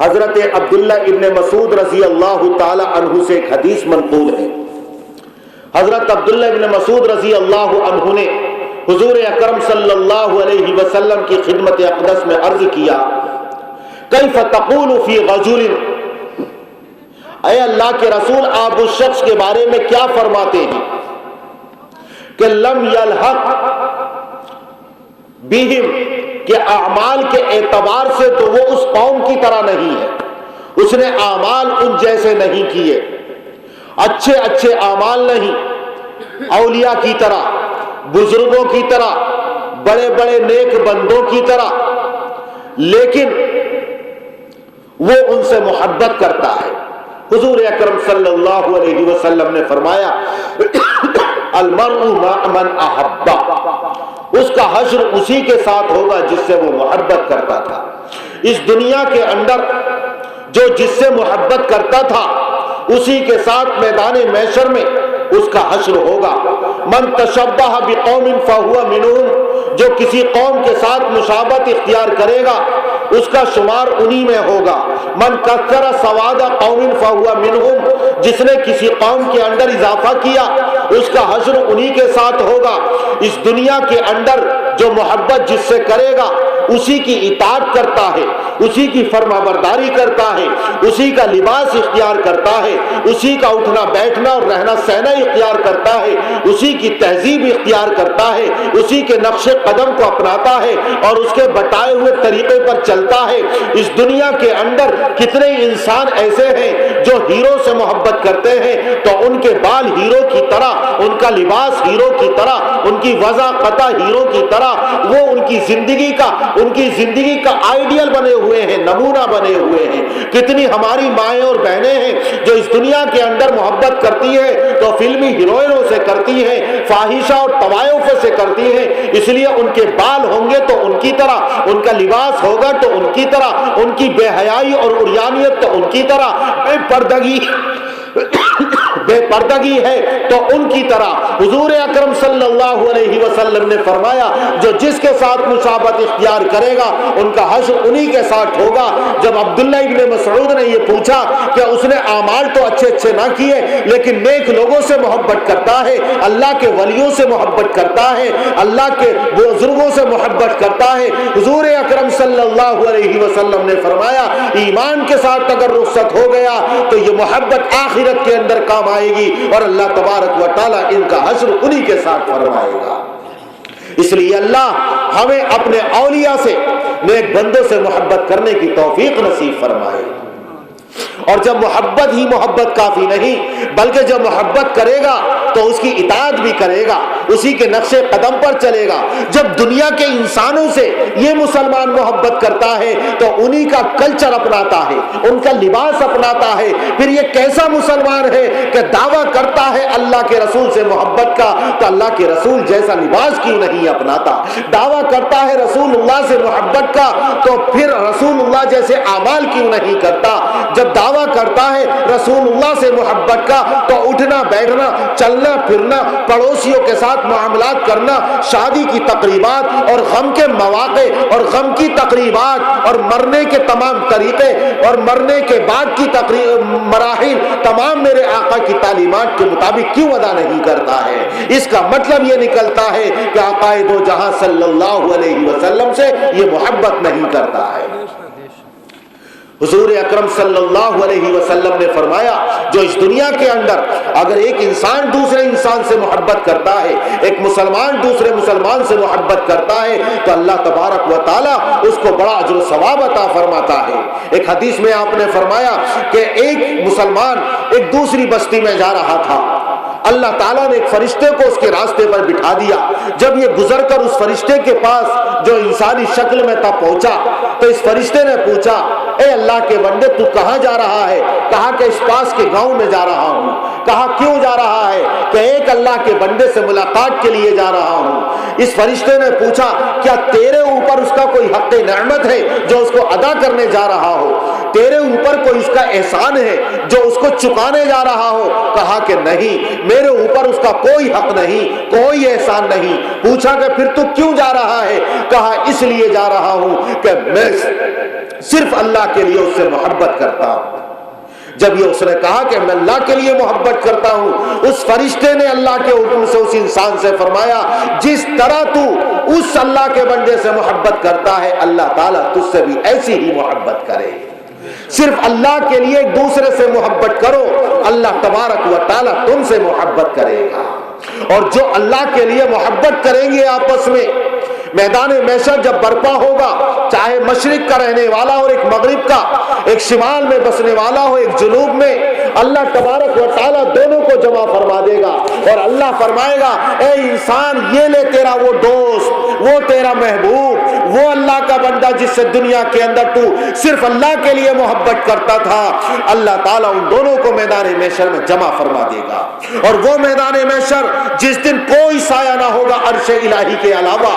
حضرت عبداللہ ابن مسعود رضی اللہ تعالی عنہ سے ایک حدیث منقول ہے۔ حضرت عبداللہ ابن مسعود رضی اللہ عنہ نے حضور اکرم صلی اللہ علیہ وسلم کی خدمت اقدس میں عرض کیا، کیف تقول فی رجل، اے اللہ کے رسول آپ اس شخص کے بارے میں کیا فرماتے ہیں کہ لم یلحق بہم، کہ اعمال کے اعتبار سے تو وہ اس قوم کی طرح نہیں ہے، اس نے اعمال ان جیسے نہیں کیے، اچھے اچھے اعمال نہیں، اولیاء کی طرح، بزرگوں کی طرح، بڑے بڑے نیک بندوں کی طرح، لیکن وہ ان سے محبت کرتا ہے۔ حضور اکرم صلی اللہ علیہ وسلم نے فرمایا المرء مع من احب، اس کا حشر اسی کے ساتھ ہوگا جس سے وہ محبت کرتا تھا۔ اس دنیا کے اندر جو جس سے محبت کرتا تھا اسی کے ساتھ میدان محشر میں اس کا حشر ہوگا۔ من تشبہ بقوم فہو منہم، جو کسی قوم کے ساتھ مشابہت اختیار کرے گا اس کا شمار انہی میں ہوگا۔ من کثر سواد قوم فہو منہم، جس نے کسی قوم کے اندر اضافہ کیا اس کا حشر انہی کے ساتھ ہوگا۔ اس دنیا کے اندر جو محبت جس سے کرے گا اسی کی اطاعت کرتا ہے، اسی کی فرما برداری کرتا ہے، اسی کا لباس اختیار کرتا ہے، اسی کا اٹھنا بیٹھنا اور رہنا سہنا اختیار کرتا ہے، اسی کی تہذیب اختیار کرتا ہے، اسی کے نقش قدم کو اپناتا ہے اور اس کے بتائے ہوئے طریقے پر چلتا ہے۔ اس دنیا کے اندر کتنے انسان ایسے ہیں جو ہیرو سے محبت کرتے ہیں تو ان کے بال ہیرو کی طرح، ان کا لباس ہیرو کی طرح، ان کی وضع قطع ہیرو کی طرح، وہ ان کی زندگی کا آئیڈیل بنے ہوئے ہیں، نمونہ بنے ہوئے ہیں۔ کتنی ہماری مائیں اور بہنیں ہیں جو اس دنیا کے اندر محبت کرتی ہے تو فلمی ہیروئنوں سے کرتی ہے، فاحشہ اور طوائف سے کرتی ہے، اس لیے ان کے بال ہوں گے تو ان کی طرح، ان کا لباس ہوگا تو ان کی طرح، ان کی بے حیائی اور عریانیت تو ان کی طرح، بے پردگی ہے تو ان کی طرح۔ حضور اکرم صلی اللہ علیہ وسلم نے فرمایا جو جس کے ساتھ مشابہت اختیار کرے گا ان کا حشر انہی کے ساتھ ہوگا۔ جب عبداللہ ابن مسعود نے یہ پوچھا کہ اس نے اعمال تو اچھے اچھے نہ کیے لیکن نیک لوگوں سے محبت کرتا ہے، اللہ کے ولیوں سے محبت کرتا ہے، اللہ کے بزرگوں سے محبت کرتا ہے، حضور اکرم صلی اللہ علیہ وسلم نے فرمایا ایمان کے ساتھ اگر رخصت ہو گیا تو یہ محبت آخرت کے اندر کام آئے گی اور اللہ تبارک و تعالی ان کا حشر انہی کے ساتھ فرمائے گا۔ اس لیے اللہ ہمیں اپنے اولیاء سے، نیک بندوں سے محبت کرنے کی توفیق نصیب فرمائے۔ اور جب محبت ہی محبت کافی نہیں بلکہ جب محبت کرے گا تو اس کی اطاعت بھی کرے گا، اسی کے نقش قدم پر چلے گا۔ جب دنیا کے انسانوں سے یہ مسلمان محبت کرتا ہے تو انہی کا کلچر اپناتا ہے، ان کا لباس اپناتا ہے، پھر یہ کیسا مسلمان ہے کہ دعویٰ کرتا ہے اللہ کے رسول سے محبت کا تو اللہ کے رسول جیسا لباس کیوں نہیں اپناتا؟ دعویٰ کرتا ہے رسول اللہ سے محبت کا تو پھر رسول اللہ جیسے اعمال کیوں نہیں کرتا؟ جب دعویٰ کرتا ہے رسول اللہ سے محبت کا تو اٹھنا بیٹھنا، چلنا پھرنا، پڑوسیوں کے ساتھ معاملات کرنا، شادی کی تقریبات اور غم کے مواقع اور غم کی تقریبات اور مرنے کے تمام طریقے اور مرنے کے بعد کی مراحل تمام میرے آقا کی تعلیمات کے مطابق کیوں ادا نہیں کرتا ہے؟ اس کا مطلب یہ نکلتا ہے کہ آقا دو جہاں صلی اللہ علیہ وسلم سے یہ محبت نہیں کرتا ہے۔ حضور اکرم صلی اللہ علیہ وسلم نے فرمایا جو اس دنیا کے اندر اگر ایک انسان دوسرے انسان سے محبت کرتا ہے، ایک مسلمان دوسرے مسلمان سے محبت کرتا ہے تو اللہ تبارک و تعالی اس کو بڑا اجر و ثواب عطا فرماتا ہے۔ ایک حدیث میں آپ نے فرمایا کہ ایک مسلمان ایک دوسری بستی میں جا رہا تھا، اللہ تعالیٰ نے ایک فرشتے کو اس کے راستے پر بٹھا دیا۔ جب یہ گزر کر اس فرشتے کے پاس جو انسانی شکل میں تھا پہنچا تو اس فرشتے نے پوچھا اے اللہ کے بندے تو کہاں جا رہا ہے؟ کہا کہ اس پاس کے گاؤں میں جا رہا ہوں۔ کہا کیوں جا رہا ہے؟ کہ ایک اللہ کے بندے سے ملاقات کے لیے جا رہا ہوں۔ اس فرشتے نے پوچھا کیا تیرے اوپر اس کا کوئی حق نعمت ہے جو اس کو ادا کرنے جا رہا ہو؟ تیرے اوپر کوئی اس کا احسان ہے جو اس کو چکانے جا رہا ہو؟ کہا کہ نہیں، میرے اوپر اس کا کوئی حق نہیں، کوئی احسان نہیں۔ پوچھا کہ پھر تو کیوں جا رہا ہے؟ کہا اس لیے جا رہا ہوں کہ میں صرف اللہ کے لیے اس سے محبت کرتا ہوں۔ جب یہ اس نے کہا کہ میں اللہ کے لیے محبت کرتا ہوں، اس فرشتے نے اللہ کے حکم سے اس انسان سے فرمایا جس طرح تو اس اللہ کے بندے سے محبت کرتا ہے اللہ تعالیٰ تجھ سے بھی ایسی ہی محبت کرے۔ صرف اللہ کے لیے ایک دوسرے سے محبت کرو، اللہ تبارک و تعالیٰ تم سے محبت کرے گا۔ اور جو اللہ کے لیے محبت کریں گے آپس میں، میدان محشر جب برپا ہوگا، چاہے مشرق کا رہنے والا ہو، ایک مغرب کا، ایک شمال میں بسنے والا ہو، ایک جنوب میں، اللہ تبارک و تعالیٰ دونوں کو جمع فرما دے گا اور اللہ فرمائے گا اے انسان یہ لے تیرا وہ دوست، وہ تیرا محبوب، وہ اللہ کا بندہ جس سے دنیا کے اندر تو صرف اللہ کے لیے محبت کرتا تھا۔ اللہ تعالیٰ ان دونوں کو میدان محشر میں جمع فرما دے گا، اور وہ میدان محشر جس دن کوئی سایہ نہ ہوگا عرش الہی کے علاوہ،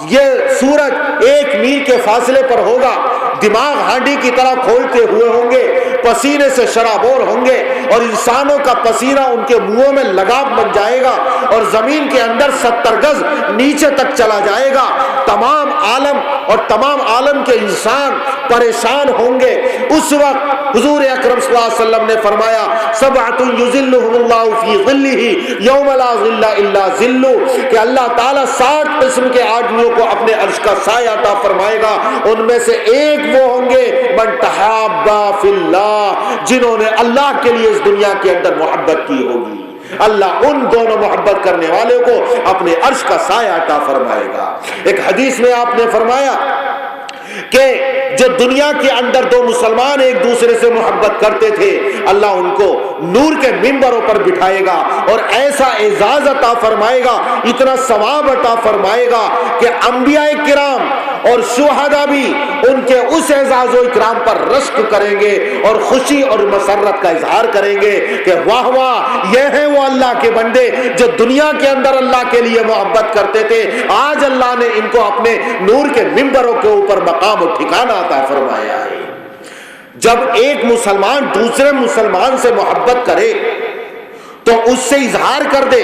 یہ سورج 1 میل کے فاصلے پر ہوگا، دماغ ہانڈی کی طرح کھولتے ہوئے ہوں گے، پسینے سے شرابور ہوں گے، اور انسانوں کا پسینہ ان کے منہوں میں لگام بن جائے گا، اور زمین کے اندر 70 گز نیچے تک چلا جائے گا۔ تمام عالم اور تمام عالم کے انسان پریشان ہوں گے۔ اس وقت حضور اکرم صلی اللہ علیہ وسلم نے فرمایا سبعۃ یظلھم اللہ فی ظلہ یوم لا ظل الا ظلہ، کہ اللہ تعالیٰ 60 قسم کے آدمیوں کو اپنے عرش کا سایہ عطا فرمائے گا، ان میں سے ایک وہ ہوں گے من تحابا فی اللہ، جنہوں نے اللہ کے لیے اس دنیا کے اندر محبت کی ہوگی۔ اللہ ان دونوں محبت کرنے والے کو اپنے عرش کا سایہ عطا فرمائے گا۔ ایک حدیث میں آپ نے فرمایا کہ جو دنیا کے اندر دو مسلمان ایک دوسرے سے محبت کرتے تھے، اللہ ان کو نور کے منبروں پر بٹھائے گا اور ایسا اعزاز عطا فرمائے گا، اتنا ثواب عطا فرمائے گا کہ انبیاء کرام اور شہداء بھی ان کے اس اعزاز و اکرام پر رشک کریں گے اور خوشی اور مسرت کا اظہار کریں گے کہ واہ واہ، یہ ہیں وہ اللہ کے بندے جو دنیا کے اندر اللہ کے لیے محبت کرتے تھے، آج اللہ نے ان کو اپنے نور کے منبروں کے اوپر مقام و ٹھکانہ عطا فرمایا ہے۔ جب ایک مسلمان دوسرے مسلمان سے محبت کرے تو اس سے اظہار کر دے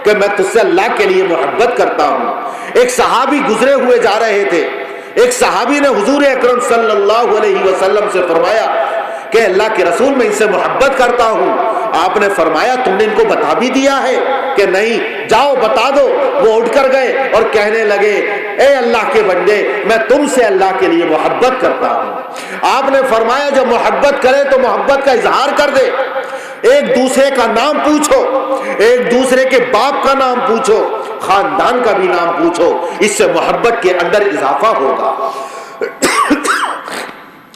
کہ میں تجھ سے اللہ کے لیے محبت کرتا ہوں۔ ایک صحابی گزرے ہوئے جا رہے تھے، ایک صحابی نے حضور اکرم صلی اللہ علیہ وسلم سے فرمایا کہ اللہ کے رسول میں ان سے محبت کرتا ہوں۔ آپ نے فرمایا تم نے ان کو بتا بھی دیا ہے کہ نہیں؟ جاؤ بتا دو۔ وہ اٹھ کر گئے اور کہنے لگے اے اللہ کے بندے، میں تم سے اللہ کے لیے محبت کرتا ہوں۔ آپ نے فرمایا جب محبت کرے تو محبت کا اظہار کر دے، ایک دوسرے کا نام پوچھو، ایک دوسرے کے باپ کا نام پوچھو، خاندان کا بھی نام پوچھو، اس سے محبت کے اندر اضافہ ہوگا۔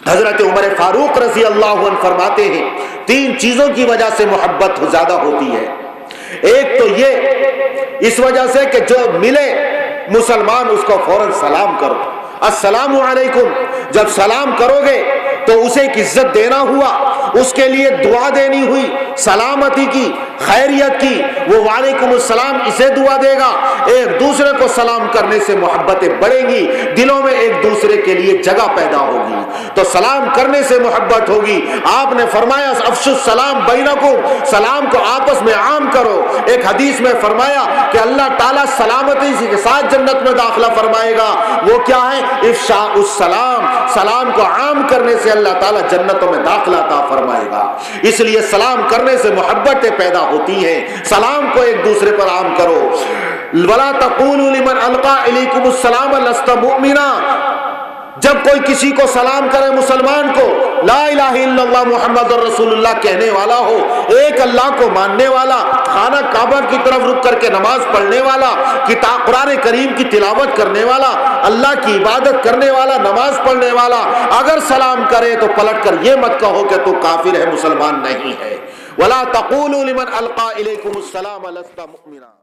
حضرت عمر فاروق رضی اللہ عنہ فرماتے ہیں 3 چیزوں کی وجہ سے محبت زیادہ ہوتی ہے۔ ایک تو یہ اس وجہ سے کہ جو ملے مسلمان اس کو فوراً سلام کرو، السلام علیکم۔ جب سلام کرو گے تو اسے ایک عزت دینا ہوا، اس کے لیے دعا دینی ہوئی، سلامتی کی، خیریت کی، وہ وعلیکم السلام اسے دعا دے گا۔ ایک دوسرے کو سلام کرنے سے محبتیں بڑھیں گی، دلوں میں ایک دوسرے کے لیے جگہ پیدا ہوگی، تو سلام کرنے سے محبت ہوگی۔ آپ نے فرمایا افشوا السلام بینکم، سلام کو آپس میں عام کرو۔ ایک حدیث میں فرمایا کہ اللہ تعالیٰ سلامتی کے ساتھ جنت میں داخلہ فرمائے گا، وہ کیا ہے؟ افشاء السلام، سلام کو عام کرنے سے اللہ تعالیٰ جنتوں میں داخلہ عطا فرمائے گا۔ اس لیے سلام کرنے سے محبتیں پیدا ہوتی ہیں، سلام کو ایک دوسرے پر عام کرو۔ وَلَا تَقُولُوا لِمَنْ أَلْقَى إِلَيْكُمُ السَّلَامَ لَسْتَ مُؤْمِنًا، جب کوئی کسی کو سلام کرے مسلمان کو، لا الہ الا اللہ محمد رسول اللہ کہنے والا ہو، ایک اللہ کو ماننے والا، خانہ کعبہ کی طرف رک کر کے نماز پڑھنے والا، کتاب قرآن کریم کی تلاوت کرنے والا، اللہ کی عبادت کرنے والا، نماز پڑھنے والا، اگر سلام کرے تو پلٹ کر یہ مت کہو کہ تو کافر ہے، مسلمان نہیں ہے۔ وَلَا تَقُولُوا لِمَنْ أَلْقَى إِلَيْكُمُ السَّلَامَ لَسْتَ مُؤْمِنًا۔